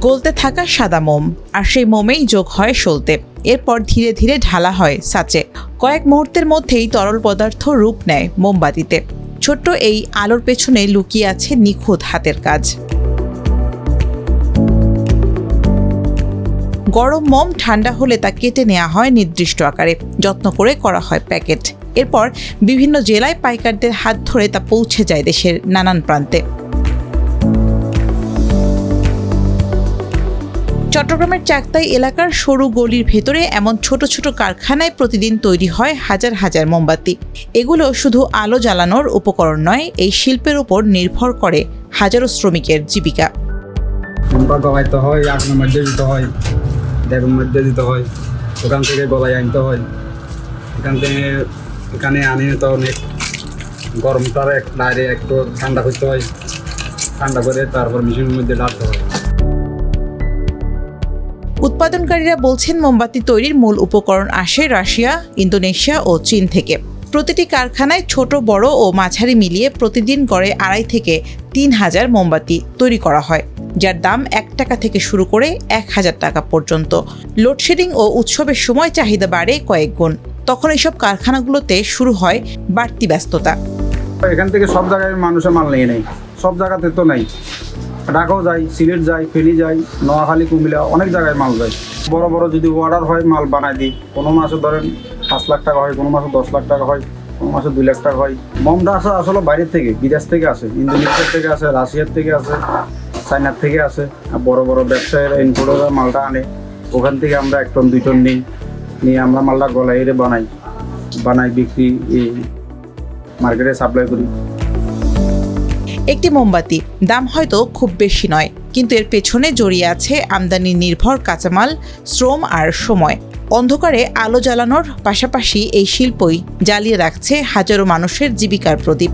গলতে থাকা সাদা মোম, আর সেই মোমেই যোগ হয় সলতে। এরপর ধীরে ধীরে ঢালা হয় ছাঁচে। কয়েক মুহূর্তের মধ্যেই তরল পদার্থ রূপ নেয় মোমবাতিতে। ছোট্ট এই আলোর পেছনে লুকিয়ে আছে নিখুঁত হাতের কাজ। গরম মোম ঠান্ডা হলে তা কেটে নেওয়া হয় নির্দিষ্ট আকারে, যত্ন করে করা হয় প্যাকেট। এরপর বিভিন্ন জেলায় পাইকারদের হাত ধরে তা পৌঁছে যায় দেশের নানান প্রান্তে। চট্টগ্রামের চাকতাই এলাকার সরু গলির ভেতরে এমন ছোট ছোট কারখানায় প্রতিদিন তৈরি হয় হাজার হাজার মোমবাতি। এগুলো শুধু আলো জ্বালানোর উপকরণ নয়, এই শিল্পের উপর নির্ভর করে হাজারো শ্রমিকের জীবিকা। গলাইতে হয়, আগুনের মধ্যে দিতে হয়, ড্যাবের মধ্যে দিতে হয়, ওখান থেকে গলায় আনতে হয়। এখানে আনি তো অনেক গরমটার বাইরে একটু ঠান্ডা করতে হয়, ঠান্ডা করে তারপর মেশিনের মধ্যে ডালতে হয়। উৎপাদনকারীরা বলছেন, মোমবাতি তৈরির মূল উপকরণ আসে রাশিয়া, ইন্দোনেশিয়া ও চীন থেকে। প্রতিটি কারখানায় ছোট বড় ও মাঝারি মিলিয়ে প্রতিদিন গড়ে 2,500 থেকে 3,000 মোমবাতি তৈরি করা হয়, যার দাম 1 টাকা থেকে শুরু করে 1,000 টাকা পর্যন্ত। লোডশেডিং ও উৎসবের সময় চাহিদা বাড়ে কয়েক গুণ। তখন এসব কারখানাগুলোতে শুরু হয় বাড়তি ব্যস্ততা। এখান থেকে সব জায়গায় মানুষের মাল নিয়ে নেই, সব জায়গাতে তো নেই। ঢাকাও যায়, সিলেট যায়, ফেনী যায়, নোয়াখালী, কুমিল্লা, অনেক জায়গায় মাল যায়। বড় বড় যদি অর্ডার হয় মাল বানাই দিই। কোনো মাসে ধরেন 5 লাখ টাকা হয়, কোনো মাসে 10 লাখ টাকা হয়, কোনো মাসে 2 লাখ টাকা হয়। মোমটা আসে আসলে বাইরের থেকে, বিদেশ থেকে আসে, ইন্দোনেশিয়ার থেকে আসে, রাশিয়ার থেকে আসে, চায়নার থেকে আসে। আর বড় বড় ব্যবসায়ীরা ইম্পোর্টাররা মালটা আনে, ওখান থেকে আমরা 1 টন 2 টন নিয়ে আমরা মালটা গলায় বানাই বিক্রি মার্কেটে সাপ্লাই করি। একটি মোমবাতি দাম হয়তো খুব বেশি নয়, কিন্তু এর পেছনে জড়িয়ে আছে আমদানি নির্ভর কাঁচামাল, শ্রম আর সময়। অন্ধকারে আলো জ্বালানোর পাশাপাশি এই শিল্পই জ্বালিয়ে রাখছে হাজারো মানুষের জীবিকার প্রদীপ।